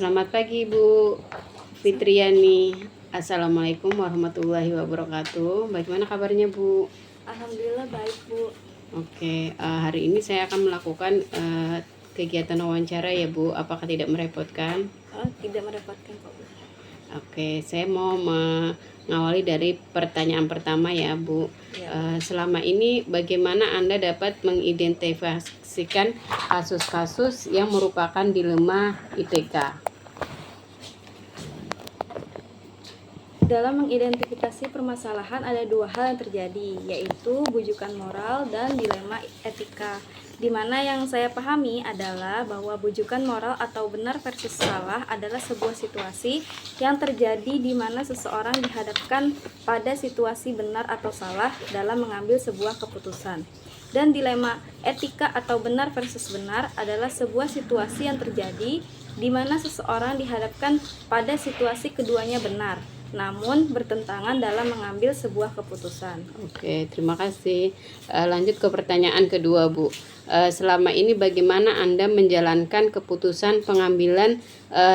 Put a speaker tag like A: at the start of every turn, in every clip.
A: Selamat pagi Bu Fitriani. Assalamualaikum warahmatullahi wabarakatuh. Bagaimana kabarnya Bu?
B: Alhamdulillah baik Bu.
A: Oke, hari ini saya akan melakukan kegiatan wawancara ya Bu. Apakah tidak merepotkan?
B: Tidak merepotkan kok Bu.
A: Oke, saya mau mengawali dari pertanyaan pertama ya Bu.
B: Ya.
A: Selama ini bagaimana Anda dapat mengidentifikasikan kasus-kasus yang merupakan dilema ITK?
B: Dalam mengidentifikasi permasalahan ada dua hal yang terjadi, yaitu bujukan moral dan dilema etika. Di mana yang saya pahami adalah bahwa bujukan moral atau benar versus salah adalah sebuah situasi yang terjadi di mana seseorang dihadapkan pada situasi benar atau salah dalam mengambil sebuah keputusan. Dan dilema etika atau benar versus benar adalah sebuah situasi yang terjadi di mana seseorang dihadapkan pada situasi keduanya benar, namun bertentangan dalam mengambil sebuah keputusan.
A: Oke, terima kasih. Lanjut ke pertanyaan kedua, Bu. Selama ini bagaimana Anda menjalankan keputusan pengambilan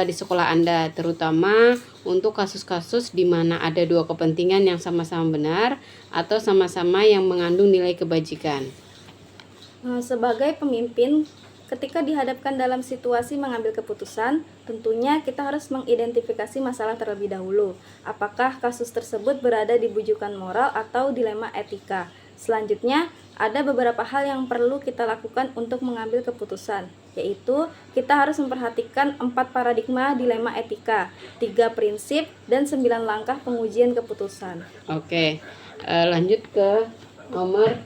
A: di sekolah Anda, terutama untuk kasus-kasus di mana ada dua kepentingan yang sama-sama benar atau sama-sama yang mengandung nilai kebajikan?
B: Sebagai pemimpin, ketika dihadapkan dalam situasi mengambil keputusan, tentunya kita harus mengidentifikasi masalah terlebih dahulu. Apakah kasus tersebut berada di bujukan moral atau dilema etika? Selanjutnya, ada beberapa hal yang perlu kita lakukan untuk mengambil keputusan, yaitu kita harus memperhatikan 4 paradigma dilema etika, 3 prinsip, dan 9 langkah pengujian keputusan.
A: Oke, lanjut ke nomor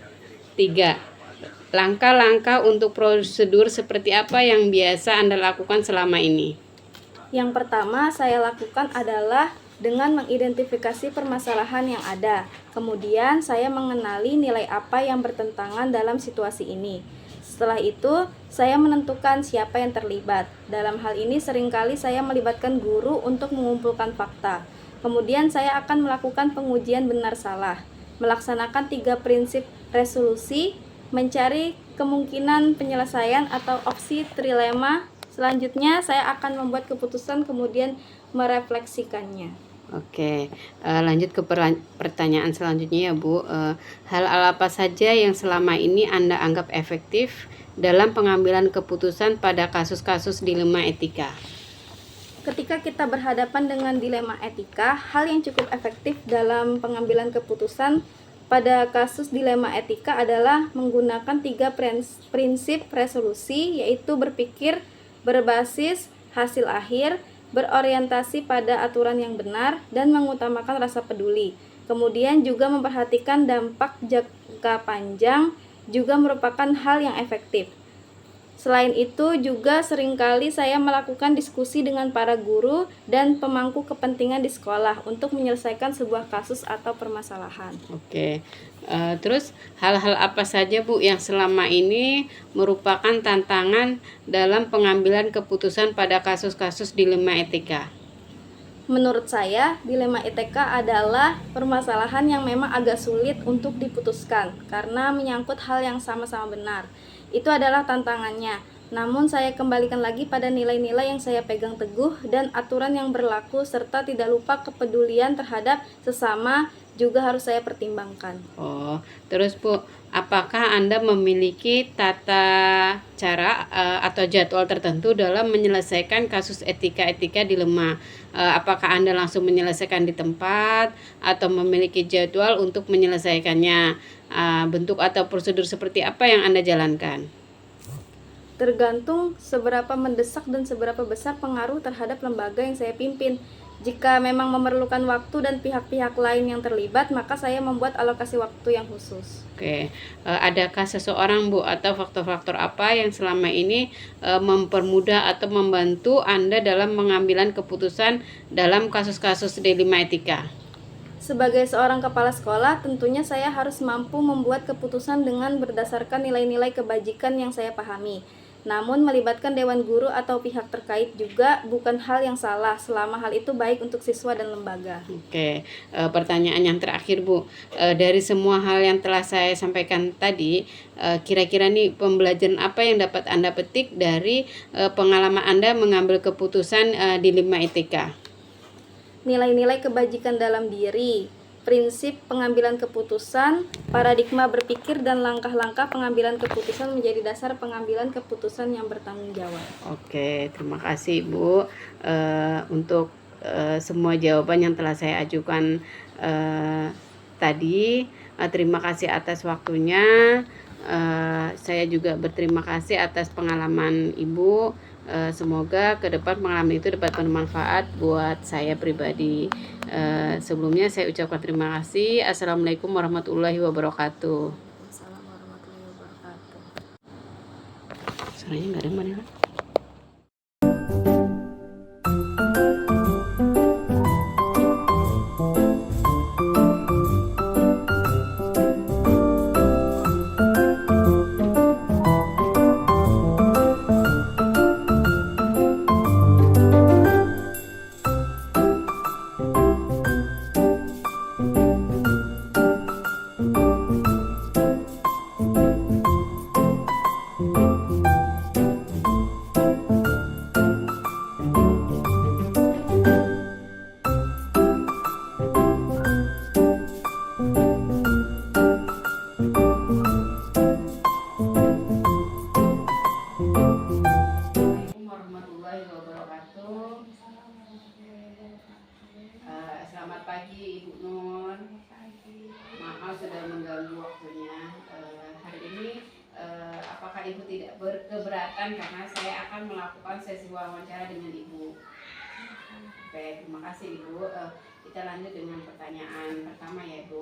A: 3. Langkah-langkah untuk prosedur seperti apa yang biasa Anda lakukan selama ini?
B: Yang pertama saya lakukan adalah dengan mengidentifikasi permasalahan yang ada. Kemudian saya mengenali nilai apa yang bertentangan dalam situasi ini. Setelah itu, saya menentukan siapa yang terlibat. Dalam hal ini seringkali saya melibatkan guru untuk mengumpulkan fakta. Kemudian saya akan melakukan pengujian benar salah, melaksanakan 3 prinsip resolusi, mencari kemungkinan penyelesaian atau opsi trilema. Selanjutnya saya akan membuat keputusan kemudian merefleksikannya.
A: Oke, lanjut ke pertanyaan selanjutnya ya Bu. Hal apa saja yang selama ini Anda anggap efektif dalam pengambilan keputusan pada kasus-kasus dilema etika?
B: Ketika kita berhadapan dengan dilema etika, hal yang cukup efektif dalam pengambilan keputusan pada kasus dilema etika adalah menggunakan 3 prinsip resolusi, yaitu berpikir berbasis hasil akhir, berorientasi pada aturan yang benar, dan mengutamakan rasa peduli. Kemudian juga memperhatikan dampak jangka panjang juga merupakan hal yang efektif. Selain itu juga seringkali saya melakukan diskusi dengan para guru dan pemangku kepentingan di sekolah untuk menyelesaikan sebuah kasus atau permasalahan.
A: Oke, terus hal-hal apa saja Bu yang selama ini merupakan tantangan dalam pengambilan keputusan pada kasus-kasus dilema etika?
B: Menurut saya, dilema etika adalah permasalahan yang memang agak sulit untuk diputuskan karena menyangkut hal yang sama-sama benar. Itu adalah tantangannya. Namun saya kembalikan lagi pada nilai-nilai yang saya pegang teguh dan aturan yang berlaku serta tidak lupa kepedulian terhadap sesama juga harus saya pertimbangkan.
A: Oh, terus Bu, apakah Anda memiliki tata cara atau jadwal tertentu dalam menyelesaikan kasus etika-etika dilema? Apakah Anda langsung menyelesaikan di tempat atau memiliki jadwal untuk menyelesaikannya? Bentuk atau prosedur seperti apa yang Anda jalankan?
B: Tergantung seberapa mendesak dan seberapa besar pengaruh terhadap lembaga yang saya pimpin. Jika memang memerlukan waktu dan pihak-pihak lain yang terlibat, maka saya membuat alokasi waktu yang khusus.
A: Oke, adakah seseorang Bu atau faktor-faktor apa yang selama ini mempermudah atau membantu Anda dalam pengambilan keputusan dalam kasus-kasus dilema etika?
B: Sebagai seorang kepala sekolah, tentunya saya harus mampu membuat keputusan dengan berdasarkan nilai-nilai kebajikan yang saya pahami. Namun melibatkan dewan guru atau pihak terkait juga bukan hal yang salah selama hal itu baik untuk siswa dan lembaga.
A: Oke, pertanyaan yang terakhir Bu, dari semua hal yang telah saya sampaikan tadi, kira-kira nih pembelajaran apa yang dapat Anda petik dari pengalaman Anda mengambil keputusan di 5 ITK?
B: Nilai-nilai kebajikan dalam diri, prinsip pengambilan keputusan, paradigma berpikir, dan langkah-langkah pengambilan keputusan menjadi dasar pengambilan keputusan yang bertanggung jawab.
A: Oke, terima kasih Bu untuk semua jawaban yang telah saya ajukan tadi. Terima kasih atas waktunya. Saya juga berterima kasih atas pengalaman Ibu. Semoga ke depan pengalaman itu dapat bermanfaat buat saya pribadi. Sebelumnya saya ucapkan terima kasih. Assalamualaikum warahmatullahi wabarakatuh.
B: Assalamualaikum warahmatullahi wabarakatuh.
A: Suaranya nggak ada mana? Assalamualaikum warahmatullahi wabarakatuh. Selamat pagi Ibu Nur. Maaf sudah mengganggu waktunya. Hari ini apakah Ibu tidak berkeberatan karena saya akan melakukan sesi wawancara dengan Ibu? Oke, terima kasih Ibu. Kita lanjut dengan pertanyaan pertama ya Ibu.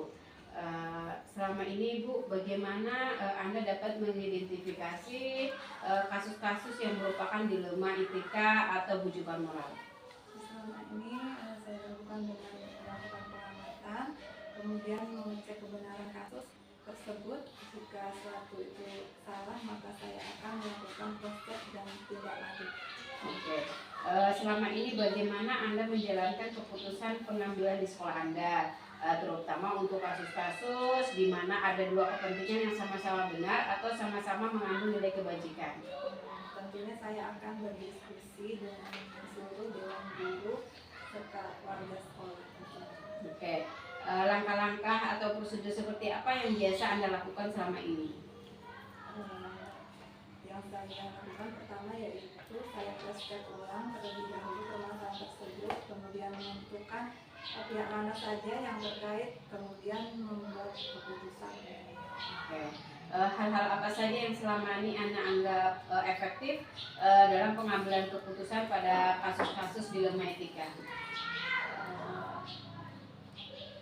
A: Selama ini Ibu, bagaimana Anda dapat mengidentifikasi kasus-kasus yang merupakan dilema etika atau bujukan moral?
C: Selama ini saya lakukan dengan melakukan pengamatan, kemudian mengecek kebenaran kasus tersebut. Jika suatu itu salah, maka saya akan melakukan proses dan tindak lanjut.
A: Oke. Selama ini bagaimana Anda menjalankan keputusan pengambilan di sekolah Anda, terutama untuk kasus-kasus di mana ada dua kepentingan yang sama-sama benar atau sama-sama mengandung nilai kebajikan?
C: Tentunya saya akan berdiskusi dengan seluruh dewan guru serta warga sekolah.
A: Oke. Langkah-langkah atau prosedur seperti apa yang biasa Anda lakukan selama ini?
C: Yang saya lakukan pertama yaitu saya cross-check ulang terlebih dahulu permasalahan tersebut, kemudian menentukan pihak mana saja yang terkait, kemudian membuat keputusan.
A: Oke. Hal-hal apa saja yang selama ini Anda anggap efektif dalam pengambilan keputusan pada kasus-kasus dilema etika?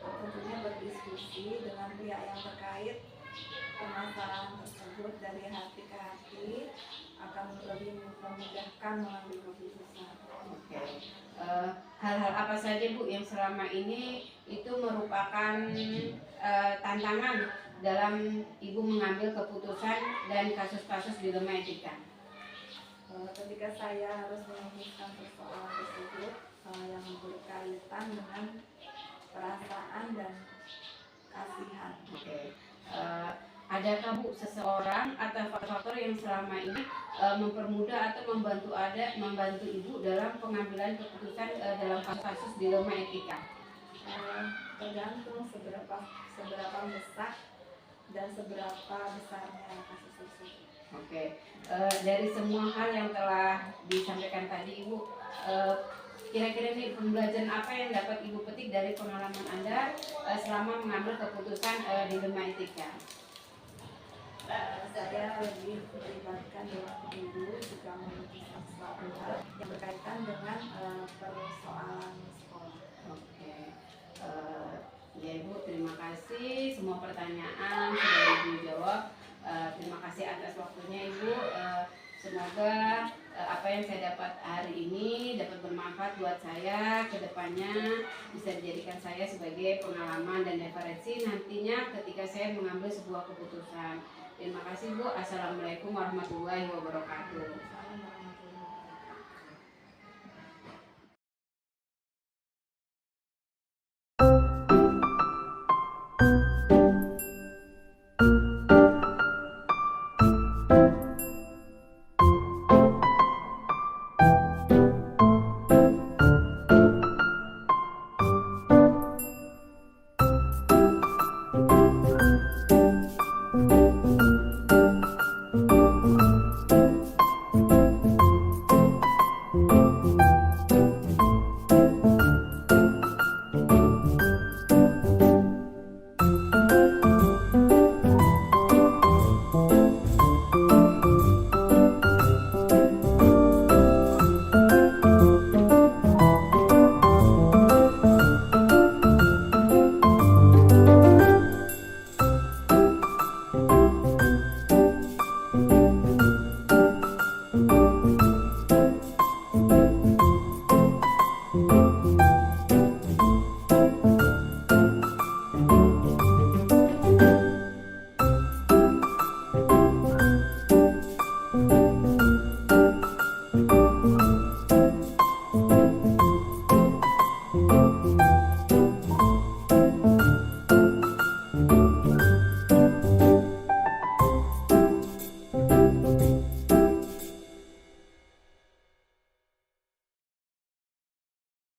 C: Tentunya berdiskusi dengan pihak yang terkait permasalahan tersebut dari hati ke hati akan lebih memudahkan mengambil keputusan.
A: Oke. Hal-hal apa saja Bu yang selama ini itu merupakan tantangan dalam Ibu mengambil keputusan dan kasus-kasus dilema etika?
C: Ketika saya harus memutuskan persoalan tersebut yang berkaitan dengan perasaan dan kasihan.
A: Oke. Adakah Bu seseorang atau faktor yang selama ini mempermudah atau membantu Ibu dalam pengambilan keputusan dalam kasus dilema etika?
C: Tergantung seberapa besar dan seberapa besarnya kasus tersebut.
A: Oke. Dari semua hal yang telah disampaikan tadi Ibu, kira-kira nih pembelajaran apa yang dapat Ibu petik dari pengalaman Anda selama mengambil keputusan dilema etika?
C: Saya lebih melibatkan dewan guru jika memutuskan suatu hal yang berkaitan dengan persoalan sekolah.
A: Oke. Ya Ibu, terima kasih semua pertanyaan sudah Ibu jawab. Terima kasih atas waktunya Ibu. Semoga apa yang saya dapat hari ini dapat bermanfaat buat saya ke depannya, bisa dijadikan saya sebagai pengalaman dan referensi nantinya ketika saya mengambil sebuah keputusan. Terima kasih Bu. Assalamualaikum warahmatullahi wabarakatuh.
C: Salam warahmatullahi wabarakatuh.